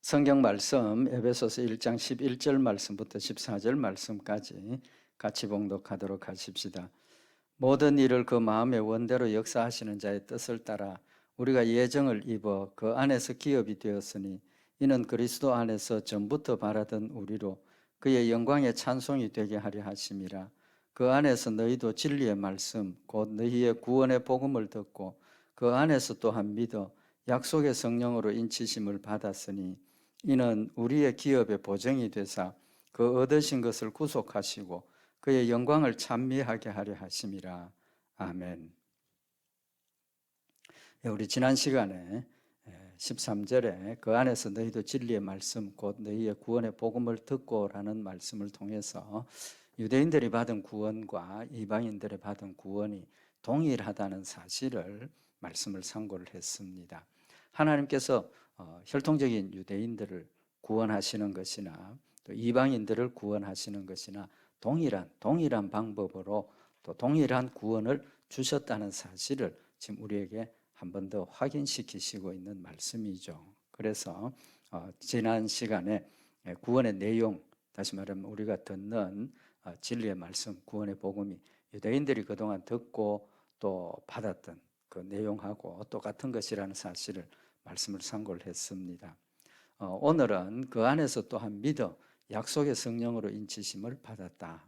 성경 말씀 에베소서 1장 11절 말씀부터 14절 말씀까지 같이 봉독하도록 하십시다. 모든 일을 그 마음의 원대로 역사하시는 자의 뜻을 따라 우리가 예정을 입어 그 안에서 기업이 되었으니 이는 그리스도 안에서 전부터 바라던 우리로 그의 영광의 찬송이 되게 하려 하심이라. 그 안에서 너희도 진리의 말씀 곧 너희의 구원의 복음을 듣고 그 안에서 또한 믿어 약속의 성령으로 인치심을 받았으니 이는 우리의 기업의 보증이 되사 그 얻으신 것을 구속하시고 그의 영광을 찬미하게 하려 하심이라. 아멘. 우리 지난 시간에 13절에 그 안에서 너희도 진리의 말씀 곧 너희의 구원의 복음을 듣고라는 말씀을 통해서 유대인들이 받은 구원과 이방인들이 받은 구원이 동일하다는 사실을 말씀을 상고를 했습니다. 하나님께서 혈통적인 유대인들을 구원하시는 것이나 또 이방인들을 구원하시는 것이나 동일한 방법으로 또 동일한 구원을 주셨다는 사실을 지금 우리에게 한 번 더 확인시키시고 있는 말씀이죠. 그래서 지난 시간에 구원의 내용, 다시 말하면 우리가 듣는 진리의 말씀, 구원의 복음이 유대인들이 그동안 듣고 또 받았던 그 내용하고 똑같은 것이라는 사실을 말씀을 상고를 했습니다. 오늘은 그 안에서 또한 믿어 약속의 성령으로 인치심을 받았다.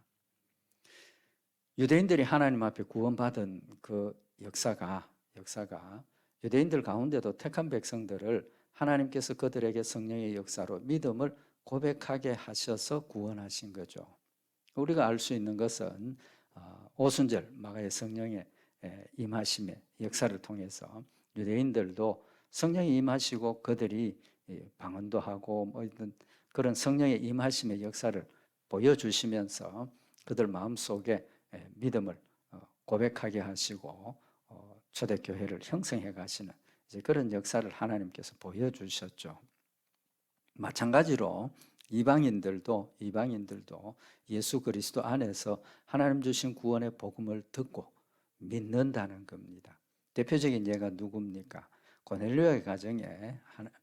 유대인들이 하나님 앞에 구원받은 그 역사가 유대인들 가운데도 택한 백성들을 하나님께서 그들에게 성령의 역사로 믿음을 고백하게 하셔서 구원하신 거죠. 우리가 알 수 있는 것은 오순절 마가의 성령의 임하심의 역사를 통해서 유대인들도 성령이 임하시고 그들이 방언도 하고 뭐 이런 그런 성령의 임하심의 역사를 보여주시면서 그들 마음속에 믿음을 고백하게 하시고 초대교회를 형성해 가시는 이제 그런 역사를 하나님께서 보여주셨죠. 마찬가지로 이방인들도 예수 그리스도 안에서 하나님 주신 구원의 복음을 듣고 믿는다는 겁니다. 대표적인 예가 누굽니까? 고넬료의 가정에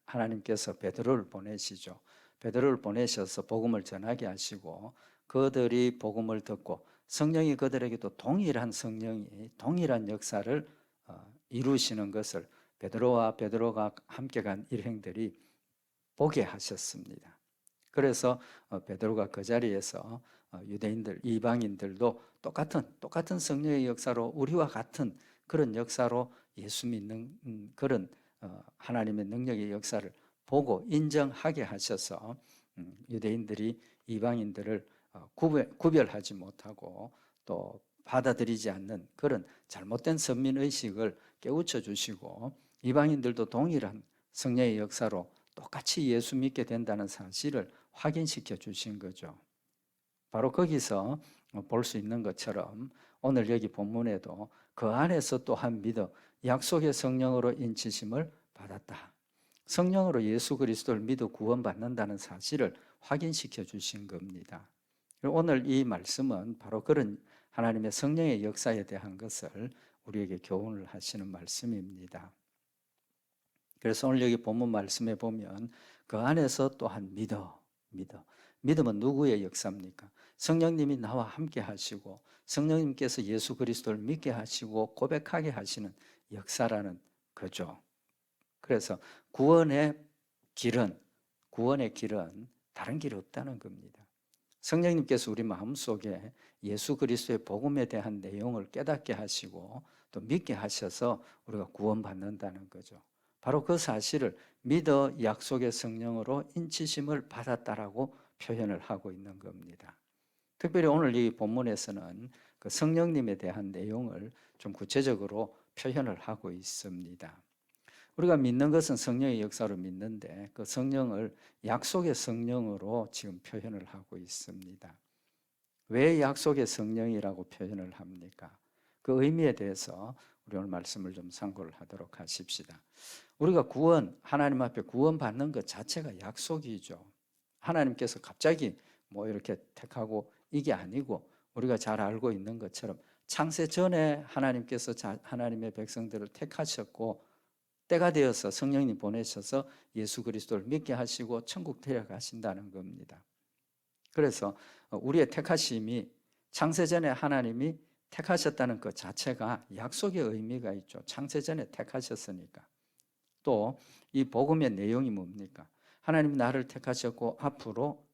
하나님께서 베드로를 보내시죠. 베드로를 보내셔서 복음을 전하게 하시고 그들이 복음을 듣고 성령이 그들에게도 동일한 역사를 이루시는 것을 베드로가 함께 간 일행들이 보게 하셨습니다. 그래서 베드로가 그 자리에서 유대인들, 이방인들도 똑같은 성령의 역사로 우리와 같은 그런 역사로 예수 믿는 그런 하나님의 능력의 역사를 보고 인정하게 하셔서 유대인들이 이방인들을 구별하지 못하고 또 받아들이지 않는 그런 잘못된 선민의식을 깨우쳐 주시고 이방인들도 동일한 성령의 역사로 똑같이 예수 믿게 된다는 사실을 확인시켜 주신 거죠. 바로 거기서 볼 수 있는 것처럼 오늘 여기 본문에도 그 안에서 또한 믿어 약속의 성령으로 인치심을 받았다. 성령으로 예수 그리스도를 믿어 구원받는다는 사실을 확인시켜 주신 겁니다. 오늘 이 말씀은 바로 그런 하나님의 성령의 역사에 대한 것을 우리에게 교훈을 하시는 말씀입니다. 그래서 오늘 여기 본문 말씀에 보면 그 안에서 또한 믿어. 믿음은 누구의 역사입니까? 성령님이 나와 함께 하시고 성령님께서 예수 그리스도를 믿게 하시고 고백하게 하시는 역사라는 거죠. 그래서 구원의 길은 다른 길이 없다는 겁니다. 성령님께서 우리 마음속에 예수 그리스도의 복음에 대한 내용을 깨닫게 하시고 또 믿게 하셔서 우리가 구원받는다는 거죠. 바로 그 사실을 믿어 약속의 성령으로 인치심을 받았다라고 표현을 하고 있는 겁니다. 특별히 오늘 이 본문에서는 그 성령님에 대한 내용을 좀 구체적으로 표현을 하고 있습니다. 우리가 믿는 것은 성령의 역사로 믿는데 그 성령을 약속의 성령으로 지금 표현을 하고 있습니다. 왜 약속의 성령이라고 표현을 합니까? 그 의미에 대해서 우리 오늘 말씀을 좀 상고를 하도록 하십시다. 우리가 하나님 앞에 구원받는 것 자체가 약속이죠. 하나님께서 갑자기 뭐 이렇게 택하고 이게 아니고 우리가 잘 알고 있는 것처럼 창세 전에 하나님께서 하나님의 백성들을 택하셨고 때가 되어서 성령님 보내셔서 예수 그리스도를 믿게 하시고 천국 데려가신다는 겁니다. 그래서 우리의 택하심이 창세전에 하나님이 택하셨다는 것 자체가 약속의 의미가 있죠. 창세전에 택하셨으니까. 또 이 복음의 내용이 뭡니까? 하나님이 나를 택하셨고 앞으로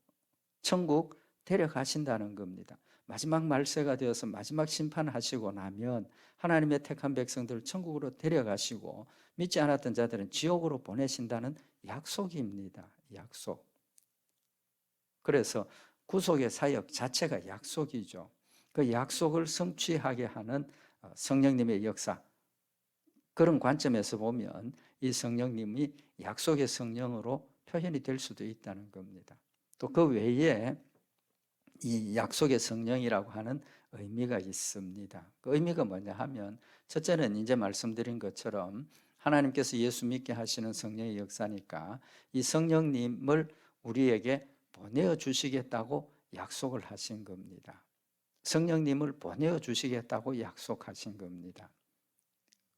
천국 데려가신다는 겁니다. 마지막 말세가 되어서 마지막 심판하시고 나면 하나님의 택한 백성들을 천국으로 데려가시고 믿지 않았던 자들은 지옥으로 보내신다는 약속입니다. 약속. 그래서 구속의 사역 자체가 약속이죠. 그 약속을 성취하게 하는 성령님의 역사, 그런 관점에서 보면 이 성령님이 약속의 성령으로 표현이 될 수도 있다는 겁니다. 또 그 외에 이 약속의 성령이라고 하는 의미가 있습니다. 그 의미가 뭐냐 하면, 첫째는 이제 말씀드린 것처럼 하나님께서 예수 믿게 하시는 성령의 역사니까 이 성령님을 우리에게 보내어 주시겠다고 약속을 하신 겁니다. 성령님을 보내어 주시겠다고 약속하신 겁니다.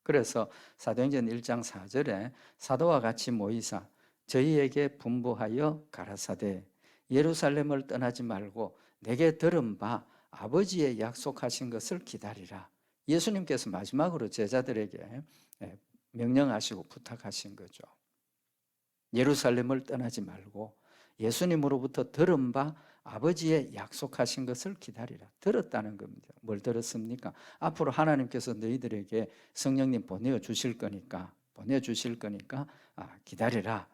그래서 사도행전 1장 4절에 사도와 같이 모이사 저희에게 분부하여 가라사대 예루살렘을 떠나지 말고 내게 들은 바 아버지의 약속하신 것을 기다리라. 예수님께서 마지막으로 제자들에게 명령하시고 부탁하신 거죠. 예루살렘을 떠나지 말고 예수님으로부터 들은 바 아버지의 약속하신 것을 기다리라. 들었다는 겁니다. 뭘 들었습니까? 앞으로 하나님께서 너희들에게 성령님 보내주실 거니까 기다리라.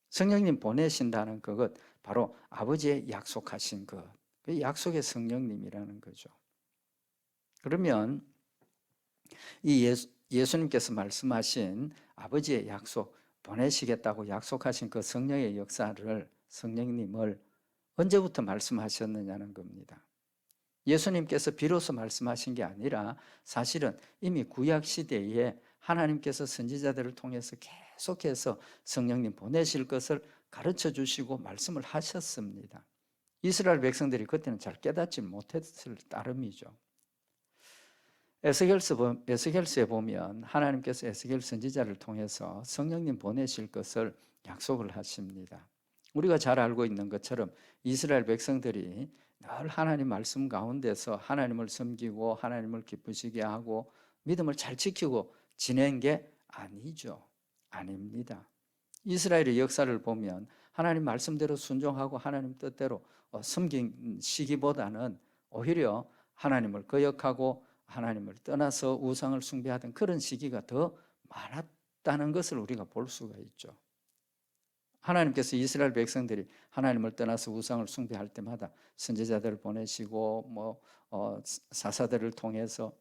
성령님 보내신다는 그것, 바로 아버지의 약속하신 것, 그 약속의 성령님이라는 거죠. 그러면 이 예수님께서 말씀하신 아버지의 약속, 보내시겠다고 약속하신 그 성령의 역사를, 성령님을 언제부터 말씀하셨느냐는 겁니다. 예수님께서 비로소 말씀하신 게 아니라 사실은 이미 구약 시대에 하나님께서 선지자들을 통해서 계속해서 성령님 보내실 것을 가르쳐 주시고 말씀을 하셨습니다. 이스라엘 백성들이 그때는 잘 깨닫지 못했을 따름이죠. 에스겔서에 보면 하나님께서 에스겔 선지자를 통해서 성령님 보내실 것을 약속을 하십니다. 우리가 잘 알고 있는 것처럼 이스라엘 백성들이 늘 하나님 말씀 가운데서 하나님을 섬기고 하나님을 기쁘시게 하고 믿음을 잘 지키고 지낸 게 아니죠. 아닙니다. 이스라엘의 역사를 보면 하나님 말씀대로 순종하고 하나님 뜻대로 섬긴 시기보다는 오히려 하나님을 거역하고 하나님을 떠나서 우상을 숭배하던 그런 시기가 더 많았다는 것을 우리가 볼 수가 있죠. 하나님께서 이스라엘 백성들이 하나님을 떠나서 우상을 숭배할 때마다 선지자들을 보내시고 사사들을 통해서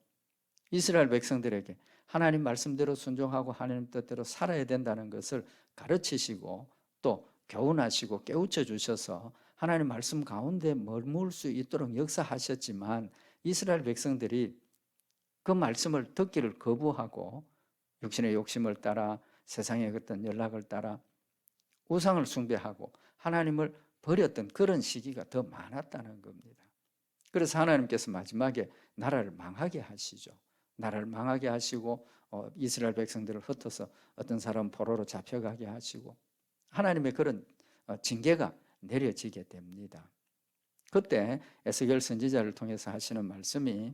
이스라엘 백성들에게 하나님 말씀대로 순종하고 하나님 뜻대로 살아야 된다는 것을 가르치시고 또 교훈하시고 깨우쳐 주셔서 하나님 말씀 가운데 머물 수 있도록 역사하셨지만, 이스라엘 백성들이 그 말씀을 듣기를 거부하고 육신의 욕심을 따라 세상의 어떤 연락을 따라 우상을 숭배하고 하나님을 버렸던 그런 시기가 더 많았다는 겁니다. 그래서 하나님께서 마지막에 나라를 망하게 하시죠. 나라를 망하게 하시고 이스라엘 백성들을 흩어서 어떤 사람은 포로로 잡혀가게 하시고 하나님의 그런 징계가 내려지게 됩니다. 그때 에스겔 선지자를 통해서 하시는 말씀이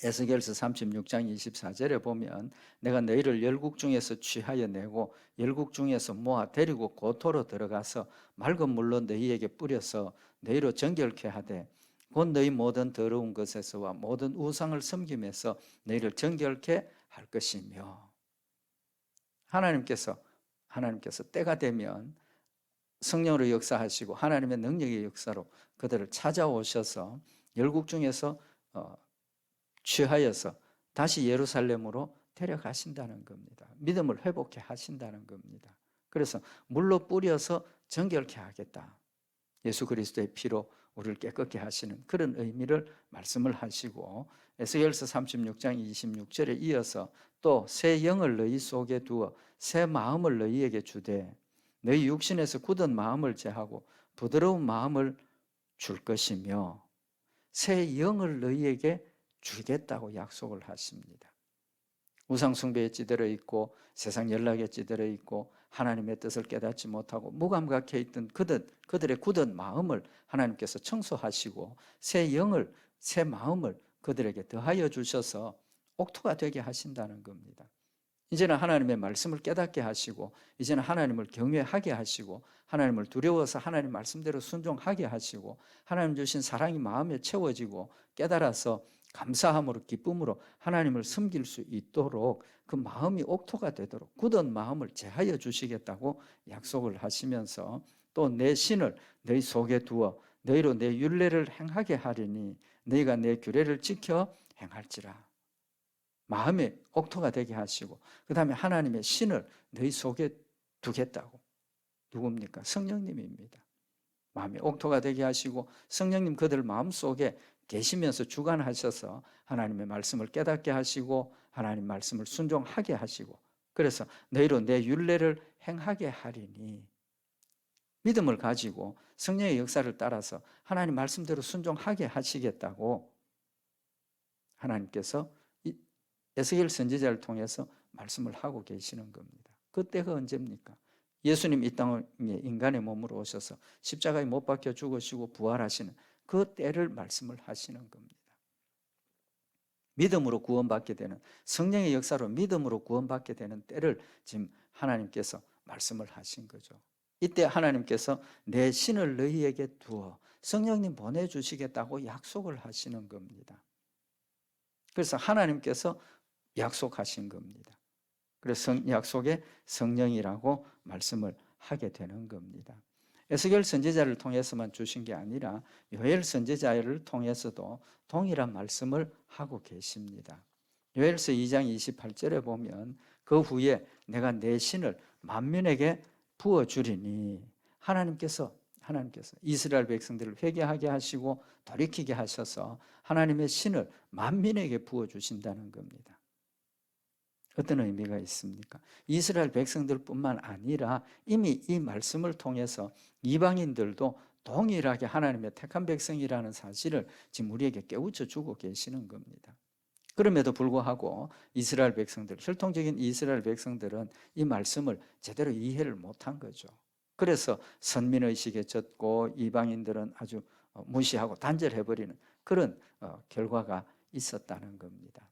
에스겔서 36장 24절에 보면 내가 너희를 열국 중에서 취하여 내고 열국 중에서 모아 데리고 고토로 들어가서 맑은 물로 너희에게 뿌려서 너희로 정결케 하되 곧 너희 모든 더러운 것에서와 모든 우상을 섬김에서 너희를 정결케 할 것이며, 하나님께서 때가 되면 성령으로 역사하시고 하나님의 능력의 역사로 그들을 찾아오셔서 열국 중에서 취하여서 다시 예루살렘으로 데려가신다는 겁니다. 믿음을 회복해 하신다는 겁니다. 그래서 물로 뿌려서 정결케 하겠다. 예수 그리스도의 피로 우리를 깨끗게 하시는 그런 의미를 말씀을 하시고, 에스겔서 36장 26절에 이어서 또 새 영을 너희 속에 두어 새 마음을 너희에게 주되 너희 육신에서 굳은 마음을 제하고 부드러운 마음을 줄 것이며 새 영을 너희에게 주겠다고 약속을 하십니다. 우상 숭배에 찌들어 있고 세상 연락에 찌들어 있고 하나님의 뜻을 깨닫지 못하고 무감각해 있던 그들의 굳은 마음을 하나님께서 청소하시고 새 마음을 그들에게 더하여 주셔서 옥토가 되게 하신다는 겁니다. 이제는 하나님의 말씀을 깨닫게 하시고 이제는 하나님을 경외하게 하시고 하나님을 두려워서 하나님 말씀대로 순종하게 하시고 하나님 주신 사랑이 마음에 채워지고 깨달아서 감사함으로 기쁨으로 하나님을 섬길 수 있도록 그 마음이 옥토가 되도록 굳은 마음을 제하여 주시겠다고 약속을 하시면서 또 내 신을 너희 속에 두어 너희로 내 율례를 행하게 하리니 너희가 내 규례를 지켜 행할지라. 마음의 옥토가 되게 하시고 그 다음에 하나님의 신을 너희 속에 두겠다고. 누굽니까? 성령님입니다. 마음의 옥토가 되게 하시고 성령님 그들 마음속에 계시면서 주관하셔서 하나님의 말씀을 깨닫게 하시고 하나님 말씀을 순종하게 하시고 그래서 너희로 내 율례를 행하게 하리니 믿음을 가지고 성령의 역사를 따라서 하나님 말씀대로 순종하게 하시겠다고 하나님께서 에스겔 선지자를 통해서 말씀을 하고 계시는 겁니다. 그때가 언제입니까? 예수님 이 땅에 인간의 몸으로 오셔서 십자가에 못 박혀 죽으시고 부활하시는 그 때를 말씀을 하시는 겁니다. 믿음으로 구원받게 되는 성령의 역사로 믿음으로 구원받게 되는 때를 지금 하나님께서 말씀을 하신 거죠. 이때 하나님께서 내 신을 너희에게 두어 성령님 보내주시겠다고 약속을 하시는 겁니다. 그래서 하나님께서 약속하신 겁니다. 그래서 약속의 성령이라고 말씀을 하게 되는 겁니다. 에스겔 선지자를 통해서만 주신 게 아니라 요엘 선지자를 통해서도 동일한 말씀을 하고 계십니다. 요엘서 2장 28절에 보면 그 후에 내가 내 신을 만민에게 부어주리니 하나님께서 이스라엘 백성들을 회개하게 하시고 돌이키게 하셔서 하나님의 신을 만민에게 부어주신다는 겁니다. 어떤 의미가 있습니까? 이스라엘 백성들뿐만 아니라 이미 이 말씀을 통해서 이방인들도 동일하게 하나님의 택한 백성이라는 사실을 지금 우리에게 깨우쳐 주고 계시는 겁니다. 그럼에도 불구하고 이스라엘 백성들, 혈통적인 이스라엘 백성들은 이 말씀을 제대로 이해를 못한 거죠. 그래서 선민의식에 젖고 이방인들은 아주 무시하고 단절해버리는 그런 결과가 있었다는 겁니다.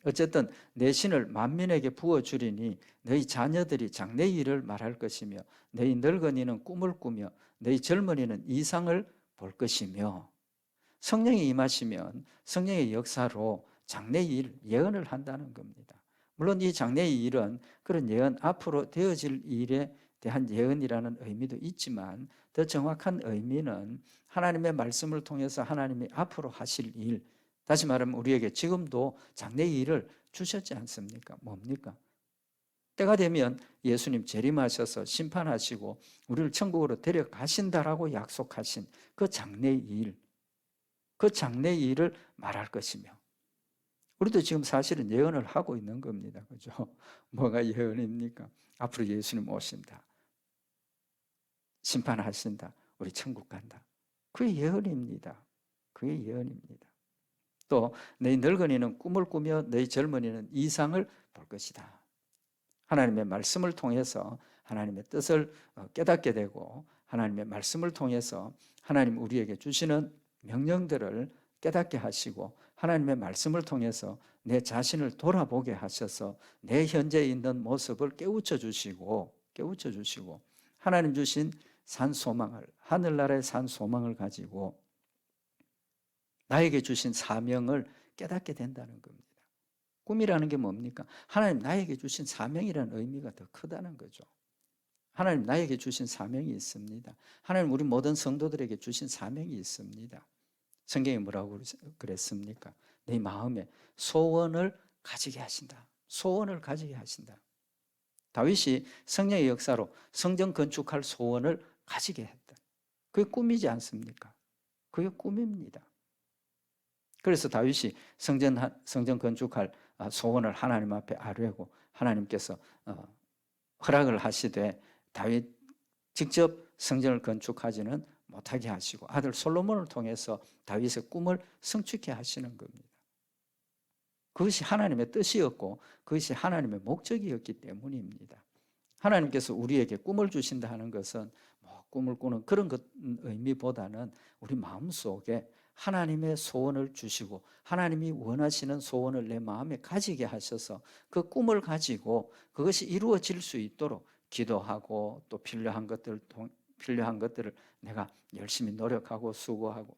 어쨌든 내 신을 만민에게 부어주리니 너희 자녀들이 장래의 일을 말할 것이며 너희 늙은이는 꿈을 꾸며 너희 젊은이는 이상을 볼 것이며 성령이 임하시면 성령의 역사로 장래의 일, 예언을 한다는 겁니다. 물론 이 장래의 일은 그런 예언, 앞으로 되어질 일에 대한 예언이라는 의미도 있지만 더 정확한 의미는 하나님의 말씀을 통해서 하나님이 앞으로 하실 일, 다시 말하면 우리에게 지금도 장래의 일을 주셨지 않습니까? 뭡니까? 때가 되면 예수님 재림하셔서 심판하시고 우리를 천국으로 데려가신다라고 약속하신 그 장래의 일, 그 장래의 일을 말할 것이며 우리도 지금 사실은 예언을 하고 있는 겁니다. 그죠? 뭐가 예언입니까? 앞으로 예수님 오신다. 심판하신다. 우리 천국 간다. 그게 예언입니다. 그게 예언입니다. 또 너희 늙은이는 꿈을 꾸며 너희 젊은이는 이상을 볼 것이다. 하나님의 말씀을 통해서 하나님의 뜻을 깨닫게 되고 하나님의 말씀을 통해서 하나님 우리에게 주시는 명령들을 깨닫게 하시고 하나님의 말씀을 통해서 내 자신을 돌아보게 하셔서 내 현재 있는 모습을 깨우쳐 주시고 하나님 주신 산 소망을, 하늘나라의 산 소망을 가지고 나에게 주신 사명을 깨닫게 된다는 겁니다. 꿈이라는 게 뭡니까? 하나님 나에게 주신 사명이라는 의미가 더 크다는 거죠. 하나님 나에게 주신 사명이 있습니다. 하나님 우리 모든 성도들에게 주신 사명이 있습니다. 성경이 뭐라고 그랬습니까? 내 마음에 소원을 가지게 하신다. 소원을 가지게 하신다. 다윗이 성령의 역사로 성전 건축할 소원을 가지게 했다. 그게 꿈이지 않습니까? 그게 꿈입니다. 그래서 다윗이 성전 건축할 소원을 하나님 앞에 아뢰고 하나님께서 허락을 하시되 다윗 직접 성전을 건축하지는 못하게 하시고 아들 솔로몬을 통해서 다윗의 꿈을 성취케 하시는 겁니다. 그것이 하나님의 뜻이었고 그것이 하나님의 목적이었기 때문입니다. 하나님께서 우리에게 꿈을 주신다 하는 것은 뭐 꿈을 꾸는 그런 의미보다는 우리 마음속에 하나님의 소원을 주시고 하나님이 원하시는 소원을 내 마음에 가지게 하셔서 그 꿈을 가지고 그것이 이루어질 수 있도록 기도하고 또 필요한 것들을 내가 열심히 노력하고 수고하고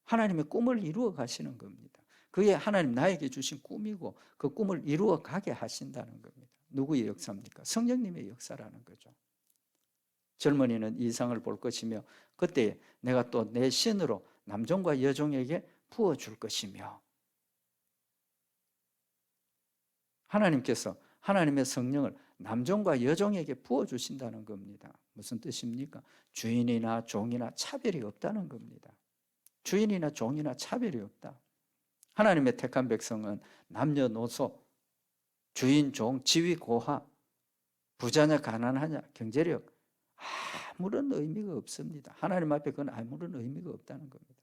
하나님의 꿈을 이루어 가시는 겁니다. 그게 하나님 나에게 주신 꿈이고 그 꿈을 이루어 가게 하신다는 겁니다. 누구의 역사입니까? 성령님의 역사라는 거죠. 젊은이는 이상을 볼 것이며 그때 내가 또 내 신으로 남종과 여종에게 부어줄 것이며 하나님께서 하나님의 성령을 남종과 여종에게 부어주신다는 겁니다. 무슨 뜻입니까? 주인이나 종이나 차별이 없다는 겁니다. 주인이나 종이나 차별이 없다. 하나님의 택한 백성은 남녀노소, 주인, 종, 지위, 고하, 부자냐 가난하냐, 경제력 아무런 의미가 없습니다. 하나님 앞에 그건 아무런 의미가 없다는 겁니다.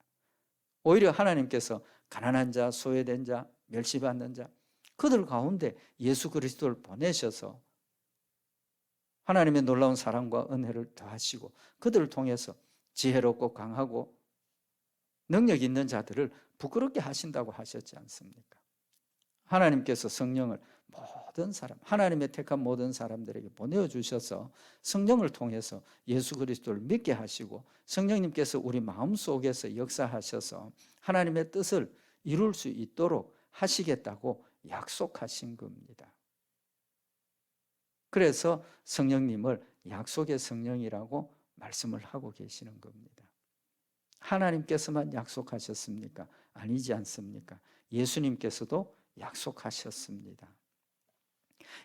오히려 하나님께서 가난한 자, 소외된 자, 멸시받는 자 그들 가운데 예수 그리스도를 보내셔서 하나님의 놀라운 사랑과 은혜를 더하시고 그들을 통해서 지혜롭고 강하고 능력 있는 자들을 부끄럽게 하신다고 하셨지 않습니까? 하나님께서 성령을 모든 사람, 하나님의 택한 모든 사람들에게 보내주셔서 성령을 통해서 예수 그리스도를 믿게 하시고 성령님께서 우리 마음속에서 역사하셔서 하나님의 뜻을 이룰 수 있도록 하시겠다고 약속하신 겁니다. 그래서 성령님을 약속의 성령이라고 말씀을 하고 계시는 겁니다. 하나님께서만 약속하셨습니까? 아니지 않습니까? 예수님께서도 약속하셨습니다.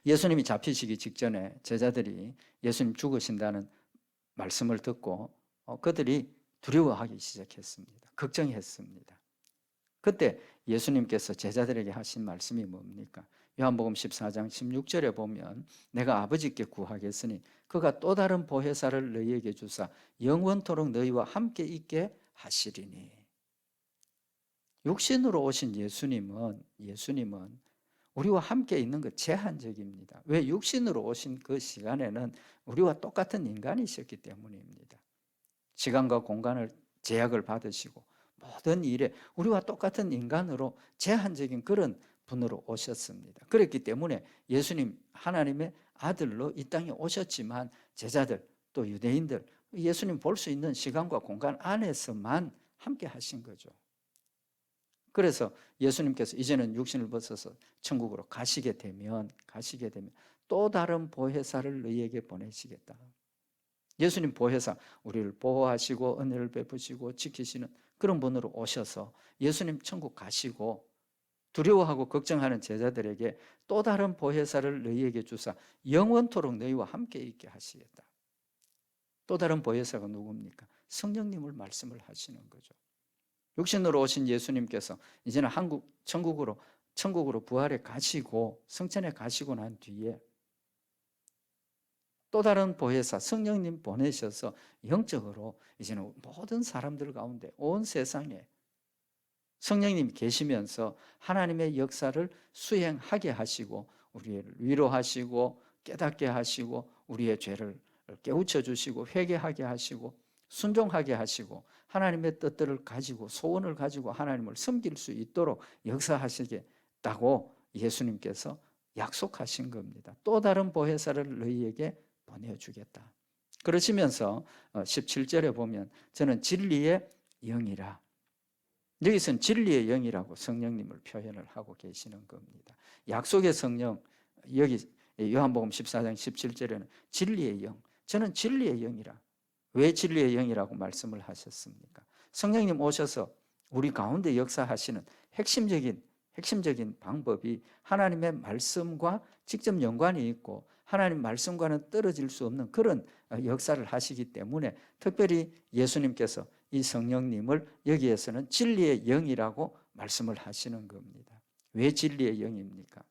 예수님이 잡히시기 직전에 제자들이 예수님 죽으신다는 말씀을 듣고 그들이 두려워하기 시작했습니다. 걱정했습니다. 그때 예수님께서 제자들에게 하신 말씀이 뭡니까? 요한복음 14장 16절에 보면 내가 아버지께 구하겠으니 그가 또 다른 보혜사를 너희에게 주사 영원토록 너희와 함께 있게 하시리니. 육신으로 오신 예수님은 우리와 함께 있는 것 제한적입니다. 왜? 육신으로 오신 그 시간에는 우리와 똑같은 인간이셨기 때문입니다. 시간과 공간을 제약을 받으시고 모든 일에 우리와 똑같은 인간으로 제한적인 그런 분으로 오셨습니다. 그렇기 때문에 예수님 하나님의 아들로 이 땅에 오셨지만 제자들 또 유대인들 예수님 볼 수 있는 시간과 공간 안에서만 함께 하신 거죠. 그래서 예수님께서 이제는 육신을 벗어서 천국으로 가시게 되면 또 다른 보혜사를 너희에게 보내시겠다. 예수님 보혜사, 우리를 보호하시고 은혜를 베푸시고 지키시는 그런 분으로 오셔서 예수님 천국 가시고 두려워하고 걱정하는 제자들에게 또 다른 보혜사를 너희에게 주사 영원토록 너희와 함께 있게 하시겠다. 또 다른 보혜사가 누굽니까? 성령님을 말씀을 하시는 거죠. 육신으로 오신 예수님께서 이제는 천국으로 부활해 가시고 성천에 가시고 난 뒤에 또 다른 보혜사 성령님 보내셔서 영적으로 이제는 모든 사람들 가운데 온 세상에 성령님이 계시면서 하나님의 역사를 수행하게 하시고 우리를 위로하시고 깨닫게 하시고 우리의 죄를 깨우쳐 주시고 회개하게 하시고 순종하게 하시고 하나님의 뜻들을 가지고 소원을 가지고 하나님을 섬길 수 있도록 역사하시겠다고 예수님께서 약속하신 겁니다. 또 다른 보혜사를 너희에게 보내주겠다. 그러시면서 17절에 보면 저는 진리의 영이라. 여기서는 진리의 영이라고 성령님을 표현을 하고 계시는 겁니다. 약속의 성령, 여기 요한복음 14장 17절에는 진리의 영, 저는 진리의 영이라. 왜 진리의 영이라고 말씀을 하셨습니까? 성령님 오셔서 우리 가운데 역사하시는 핵심적인 방법이 하나님의 말씀과 직접 연관이 있고 하나님 말씀과는 떨어질 수 없는 그런 역사를 하시기 때문에 특별히 예수님께서 이 성령님을 여기에서는 진리의 영이라고 말씀을 하시는 겁니다. 왜 진리의 영입니까?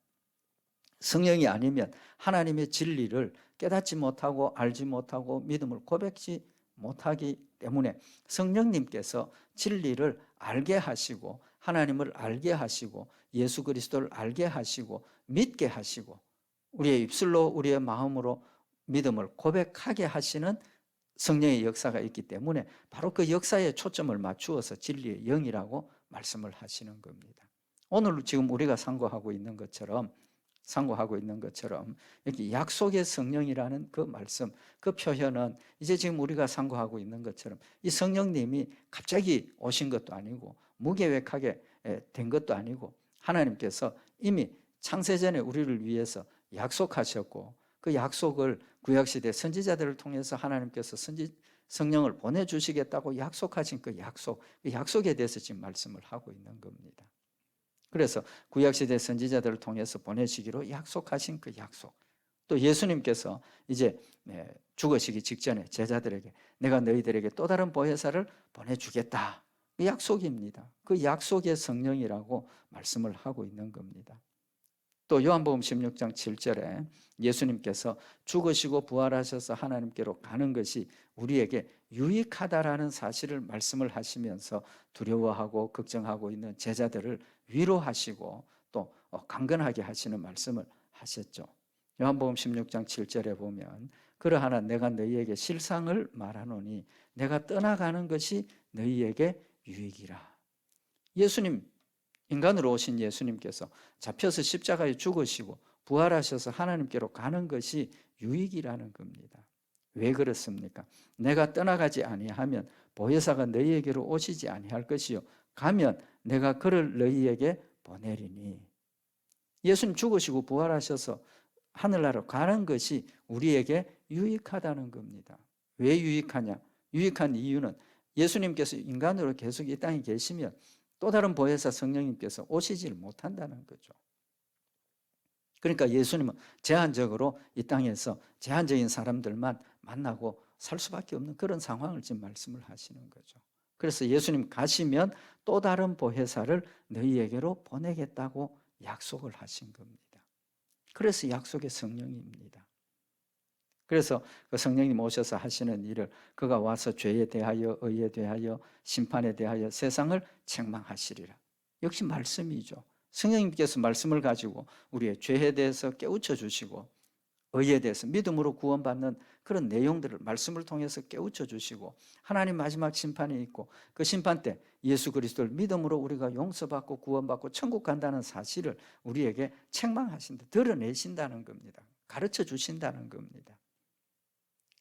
성령이 아니면 하나님의 진리를 깨닫지 못하고 알지 못하고 믿음을 고백지 못하기 때문에 성령님께서 진리를 알게 하시고 하나님을 알게 하시고 예수 그리스도를 알게 하시고 믿게 하시고 우리의 입술로 우리의 마음으로 믿음을 고백하게 하시는 성령의 역사가 있기 때문에 바로 그 역사에 초점을 맞추어서 진리의 영이라고 말씀을 하시는 겁니다. 오늘 지금 우리가 상고하고 있는 것처럼 이렇게 약속의 성령이라는 그 말씀, 그 표현은 이제 지금 우리가 상고하고 있는 것처럼 이 성령님이 갑자기 오신 것도 아니고 무계획하게 된 것도 아니고 하나님께서 이미 창세전에 우리를 위해서 약속하셨고 그 약속을 구약시대 선지자들을 통해서 하나님께서 성령을 보내주시겠다고 약속하신 그 약속에 대해서 지금 말씀을 하고 있는 겁니다. 그래서 구약시대 선지자들을 통해서 보내시기로 약속하신 그 약속, 또 예수님께서 이제 죽으시기 직전에 제자들에게 내가 너희들에게 또 다른 보혜사를 보내주겠다, 그 약속입니다. 그 약속의 성령이라고 말씀을 하고 있는 겁니다. 또 요한복음 16장 7절에 예수님께서 죽으시고 부활하셔서 하나님께로 가는 것이 우리에게 유익하다라는 사실을 말씀을 하시면서 두려워하고 걱정하고 있는 제자들을 위로하시고 또 강건하게 하시는 말씀을 하셨죠. 요한복음 16장 7절에 보면 그러하나 내가 너희에게 실상을 말하노니 내가 떠나가는 것이 너희에게 유익이라. 예수님, 인간으로 오신 예수님께서 잡혀서 십자가에 죽으시고 부활하셔서 하나님께로 가는 것이 유익이라는 겁니다. 왜 그렇습니까? 내가 떠나가지 아니하면 보혜사가 너희에게로 오시지 아니할 것이요 가면 내가 그를 너희에게 보내리니. 예수님 죽으시고 부활하셔서 하늘나라로 가는 것이 우리에게 유익하다는 겁니다. 왜 유익하냐? 유익한 이유는 예수님께서 인간으로 계속 이 땅에 계시면 또 다른 보혜사 성령님께서 오시질 못한다는 거죠. 그러니까 예수님은 제한적으로 이 땅에서 제한적인 사람들만 만나고 살 수밖에 없는 그런 상황을 지금 말씀을 하시는 거죠. 그래서 예수님 가시면 또 다른 보혜사를 너희에게로 보내겠다고 약속을 하신 겁니다. 그래서 약속의 성령입니다. 그래서 그 성령님 오셔서 하시는 일을 그가 와서 죄에 대하여 의에 대하여 심판에 대하여 세상을 책망하시리라. 역시 말씀이죠. 성령님께서 말씀을 가지고 우리의 죄에 대해서 깨우쳐 주시고 의에 대해서 믿음으로 구원받는 그런 내용들을 말씀을 통해서 깨우쳐 주시고 하나님 마지막 심판이 있고 그 심판 때 예수 그리스도를 믿음으로 우리가 용서받고 구원받고 천국 간다는 사실을 우리에게 책망하신다, 드러내신다는 겁니다. 가르쳐 주신다는 겁니다.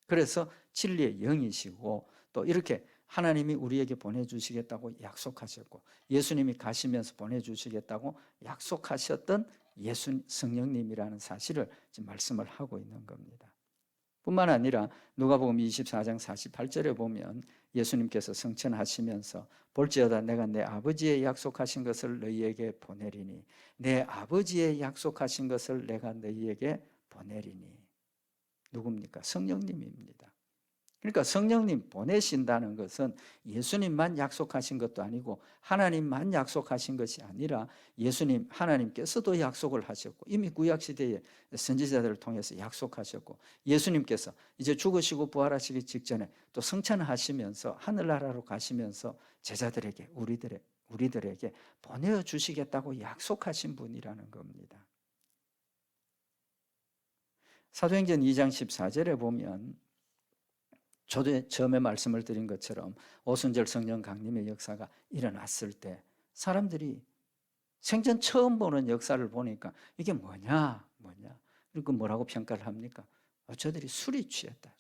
그래서 진리의 영이시고 또 이렇게 하나님이 우리에게 보내주시겠다고 약속하셨고 예수님이 가시면서 보내주시겠다고 약속하셨던 예수 성령님이라는 사실을 지금 말씀을 하고 있는 겁니다. 뿐만 아니라 누가복음 24장 48절에 보면 예수님께서 성천하시면서 볼지어다 내가 내 아버지의 약속하신 것을 너희에게 보내리니 내 아버지의 약속하신 것을 내가 너희에게 보내리니. 누굽니까? 성령님입니다. 그러니까 성령님 보내신다는 것은 예수님만 약속하신 것도 아니고 하나님만 약속하신 것이 아니라 예수님 하나님께서도 약속을 하셨고 이미 구약시대에 선지자들을 통해서 약속하셨고 예수님께서 이제 죽으시고 부활하시기 직전에 또 성천하시면서 하늘나라로 가시면서 제자들에게 우리들에게 보내주시겠다고 약속하신 분이라는 겁니다. 사도행전 2장 14절에 보면 저도 처음에 말씀을 드린 것처럼 오순절 성령 강림의 역사가 일어났을 때 사람들이 생전 처음 보는 역사를 보니까 이게 뭐냐. 그리고 뭐라고 평가를 합니까? 저들이 술이 취했다.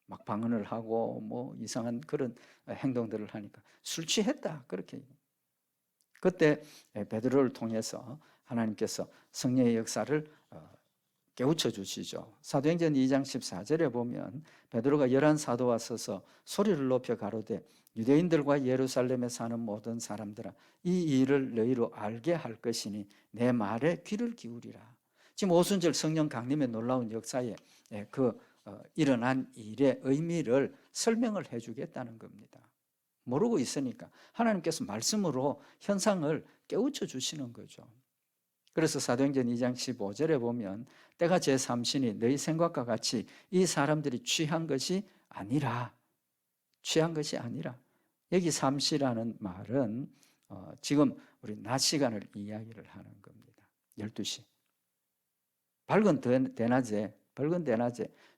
막 방언을 하고 뭐 이상한 그런 행동들을 하니까 술 취했다. 그렇게. 그때 베드로를 통해서 하나님께서 성령의 역사를 깨우쳐 주시죠. 사도행전 2장 14절에 보면 베드로가 11사도와 서서 소리를 높여 가로되 유대인들과 예루살렘에 사는 모든 사람들아 이 일을 너희로 알게 할 것이니 내 말에 귀를 기울이라. 지금 오순절 성령 강림의 놀라운 역사에 그 일어난 일의 의미를 설명을 해주겠다는 겁니다. 모르고 있으니까 하나님께서 말씀으로 현상을 깨우쳐 주시는 거죠. 그래서 사도행전 2장 15절에 보면 때가 제3시니 너희 생각과 같이 이 사람들이 취한 것이 아니라 여기 삼시라는 말은 지금 우리 낮 시간을 이야기를 하는 겁니다. 12시. 밝은 대낮에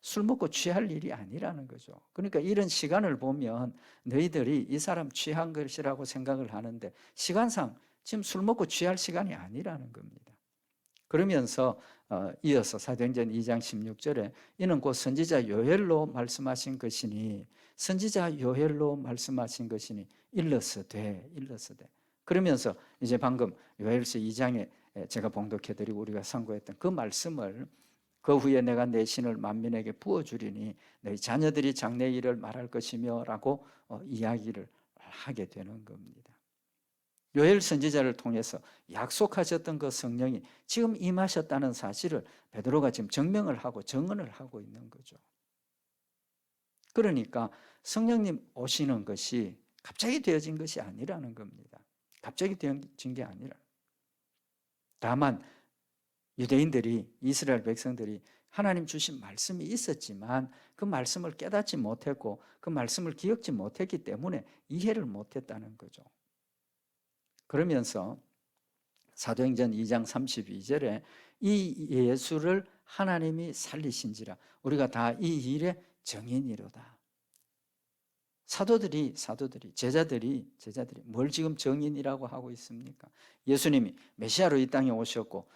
술 먹고 취할 일이 아니라는 거죠. 그러니까 이런 시간을 보면 너희들이 이 사람 취한 것이라고 생각을 하는데 시간상 지금 술 먹고 취할 시간이 아니라는 겁니다. 그러면서 이어서 사도행전 2장 16절에 이는 곧 선지자 요엘로 말씀하신 것이니 선지자 요엘로 말씀하신 것이니 일러스되 그러면서 이제 방금 요엘서 2장에 제가 봉독해드리고 우리가 상고했던 그 말씀을 그 후에 내가 내 신을 만민에게 부어주리니 너희 자녀들이 장래 일을 말할 것이며 라고 이야기를 하게 되는 겁니다. 요엘 선지자를 통해서 약속하셨던 그 성령이 지금 임하셨다는 사실을 베드로가 지금 증명을 하고 증언을 하고 있는 거죠. 그러니까 성령님 오시는 것이 갑자기 되어진 것이 아니라는 겁니다. 갑자기 되어진 게 아니라 다만 유대인들이 이스라엘 백성들이 하나님 주신 말씀이 있었지만 그 말씀을 깨닫지 못했고 그 말씀을 기억지 못했기 때문에 이해를 못했다는 거죠. 그러면서 사도행전 2장 32절에 이 예수를 하나님이 살리신지라 우리가 다 이 일의 증인이로다. 사도들이 제자들이 뭘 지금 증인이라고 하고 있습니까? 예수님이 메시아로 이 땅에 오셨고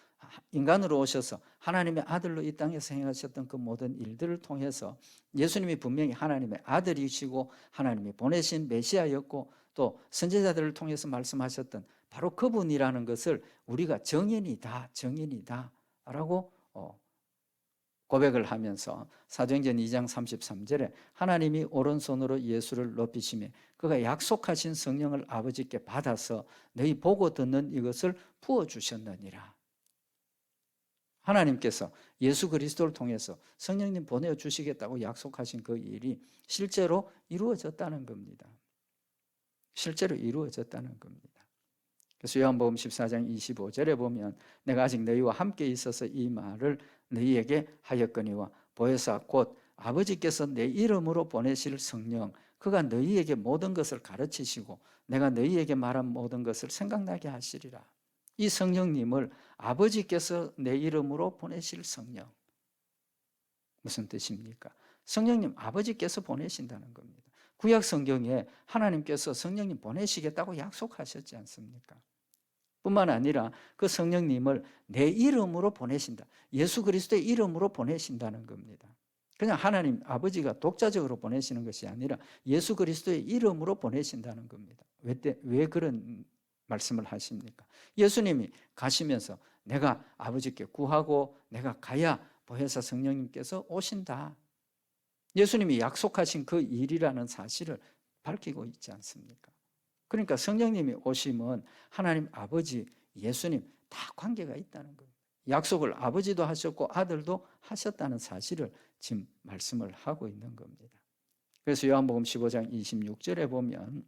인간으로 오셔서 하나님의 아들로 이 땅에서 행하셨던 그 모든 일들을 통해서 예수님이 분명히 하나님의 아들이시고 하나님이 보내신 메시아였고 또 선지자들을 통해서 말씀하셨던 바로 그분이라는 것을 우리가 증인이다 라고 고백을 하면서 사도행전 2장 33절에 하나님이 오른손으로 예수를 높이시며 그가 약속하신 성령을 아버지께 받아서 너희 보고 듣는 이것을 부어주셨느니라. 하나님께서 예수 그리스도를 통해서 성령님 보내주시겠다고 약속하신 그 일이 실제로 이루어졌다는 겁니다. 실제로 이루어졌다는 겁니다. 그래서 요한복음 14장 25절에 보면 내가 아직 너희와 함께 있어서 이 말을 너희에게 하였거니와 보혜사 곧 아버지께서 내 이름으로 보내실 성령 그가 너희에게 모든 것을 가르치시고 내가 너희에게 말한 모든 것을 생각나게 하시리라. 이 성령님을 아버지께서 내 이름으로 보내실 성령 무슨 뜻입니까? 성령님 아버지께서 보내신다는 겁니다. 구약 성경에 하나님께서 성령님 보내시겠다고 약속하셨지 않습니까? 뿐만 아니라 그 성령님을 내 이름으로 보내신다. 예수 그리스도의 이름으로 보내신다는 겁니다. 그냥 하나님 아버지가 독자적으로 보내시는 것이 아니라 예수 그리스도의 이름으로 보내신다는 겁니다. 왜 그런 말씀을 하십니까? 예수님이 가시면서 내가 아버지께 구하고 내가 가야 보혜사 성령님께서 오신다. 예수님이 약속하신 그 일이라는 사실을 밝히고 있지 않습니까? 그러니까 성령님이 오시면 하나님 아버지, 예수님 다 관계가 있다는 겁니다. 약속을 아버지도 하셨고 아들도 하셨다는 사실을 지금 말씀을 하고 있는 겁니다. 그래서 요한복음 15장 26절에 보면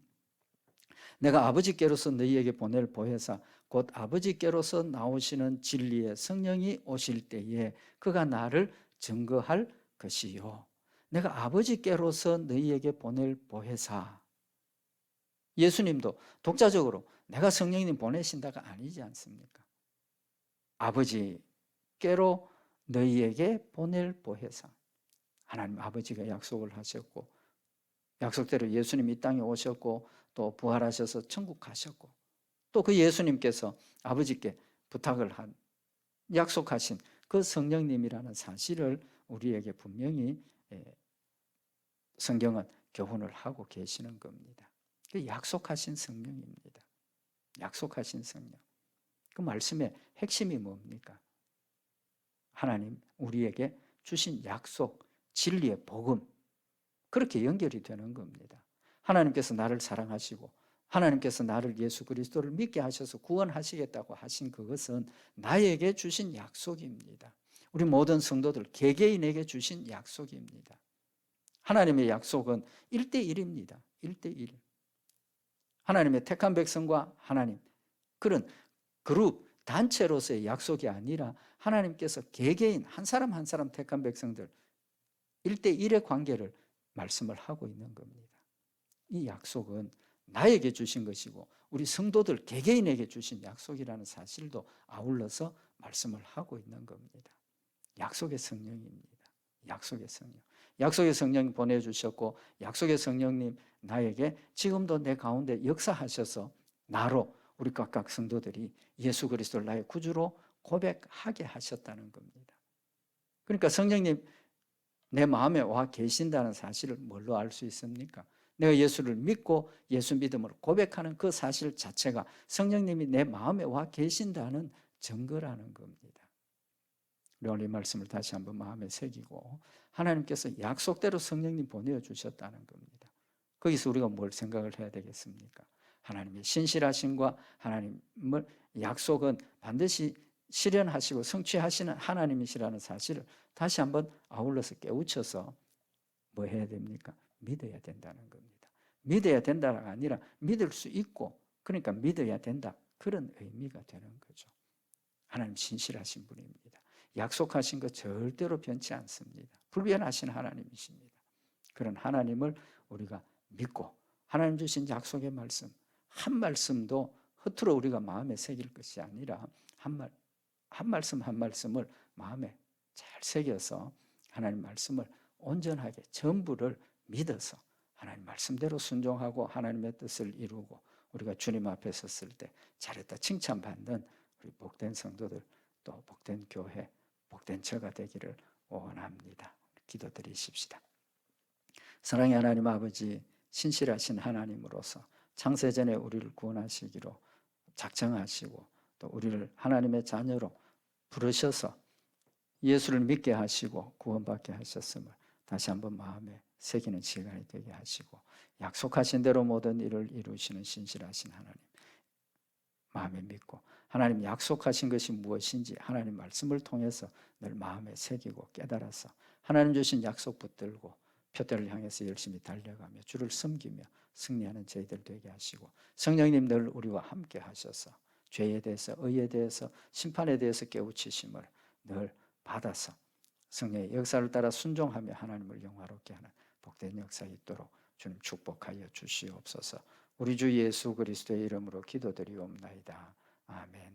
내가 아버지께로서 너희에게 보낼 보혜사 곧 아버지께로서 나오시는 진리의 성령이 오실 때에 그가 나를 증거할 것이요. 내가 아버지께로서 너희에게 보낼 보혜사. 예수님도 독자적으로 내가 성령님 보내신다가 아니지 않습니까? 아버지께로 너희에게 보낼 보혜사. 하나님 아버지가 약속을 하셨고 약속대로 예수님 이 땅에 오셨고 또 부활하셔서 천국 가셨고 또 그 예수님께서 아버지께 부탁을 한 약속하신 그 성령님이라는 사실을 우리에게 분명히 성경은 교훈을 하고 계시는 겁니다. 그 약속하신 성령입니다. 약속하신 성령. 그 말씀의 핵심이 뭡니까? 하나님 우리에게 주신 약속, 진리의 복음 그렇게 연결이 되는 겁니다. 하나님께서 나를 사랑하시고 하나님께서 나를 예수 그리스도를 믿게 하셔서 구원하시겠다고 하신 그것은 나에게 주신 약속입니다. 우리 모든 성도들 개개인에게 주신 약속입니다. 하나님의 약속은 1대1입니다. 1대1. 하나님의 택한 백성과 하나님 그런 그룹 단체로서의 약속이 아니라 하나님께서 개개인 한 사람 한 사람 택한 백성들 1대1의 관계를 말씀을 하고 있는 겁니다. 이 약속은 나에게 주신 것이고 우리 성도들 개개인에게 주신 약속이라는 사실도 아울러서 말씀을 하고 있는 겁니다. 약속의 성령입니다. 약속의 성령. 약속의 성령 보내주셨고 약속의 성령님 나에게 지금도 내 가운데 역사하셔서 나로 우리 각각 성도들이 예수 그리스도를 나의 구주로 고백하게 하셨다는 겁니다. 그러니까 성령님 내 마음에 와 계신다는 사실을 뭘로 알 수 있습니까? 내가 예수를 믿고 예수 믿음으로 고백하는 그 사실 자체가 성령님이 내 마음에 와 계신다는 증거라는 겁니다. 우리 오늘 이 말씀을 다시 한번 마음에 새기고 하나님께서 약속대로 성령님 보내주셨다는 겁니다. 거기서 우리가 뭘 생각을 해야 되겠습니까? 하나님의 신실하심과 하나님을 약속은 반드시 실현하시고 성취하시는 하나님이시라는 사실을 다시 한번 아울러서 깨우쳐서 뭐 해야 됩니까? 믿어야 된다는 겁니다. 믿어야 된다가 아니라 믿을 수 있고 그러니까 믿어야 된다. 그런 의미가 되는 거죠. 하나님 신실하신 분입니다. 약속하신 것 절대로 변치 않습니다. 불변하신 하나님이십니다. 그런 하나님을 우리가 믿고 하나님 주신 약속의 말씀 한 말씀도 허투루 우리가 마음에 새길 것이 아니라 한 말씀 한 말씀을 마음에 잘 새겨서 하나님 말씀을 온전하게 전부를 믿어서 하나님 말씀대로 순종하고 하나님의 뜻을 이루고 우리가 주님 앞에 섰을 때 잘했다 칭찬받는 우리 복된 성도들 또 복된 교회 복된 처가 되기를 원합니다. 기도드리십시다. 사랑의 하나님 아버지 신실하신 하나님으로서 창세전에 우리를 구원하시기로 작정하시고 또 우리를 하나님의 자녀로 부르셔서 예수를 믿게 하시고 구원받게 하셨음을 다시 한번 마음에 새기는 시간이 되게 하시고 약속하신 대로 모든 일을 이루시는 신실하신 하나님 마음에 믿고 하나님 약속하신 것이 무엇인지 하나님 말씀을 통해서 늘 마음에 새기고 깨달아서 하나님 주신 약속 붙들고 표대를 향해서 열심히 달려가며 주를 섬기며 승리하는 저희들 되게 하시고 성령님 늘 우리와 함께 하셔서 죄에 대해서 의에 대해서 심판에 대해서 깨우치심을 늘 받아서 성령의 역사를 따라 순종하며 하나님을 영화롭게 하는 복된 역사 있도록 주님 축복하여 주시옵소서. 우리 주 예수 그리스도의 이름으로 기도드리옵나이다. 아멘.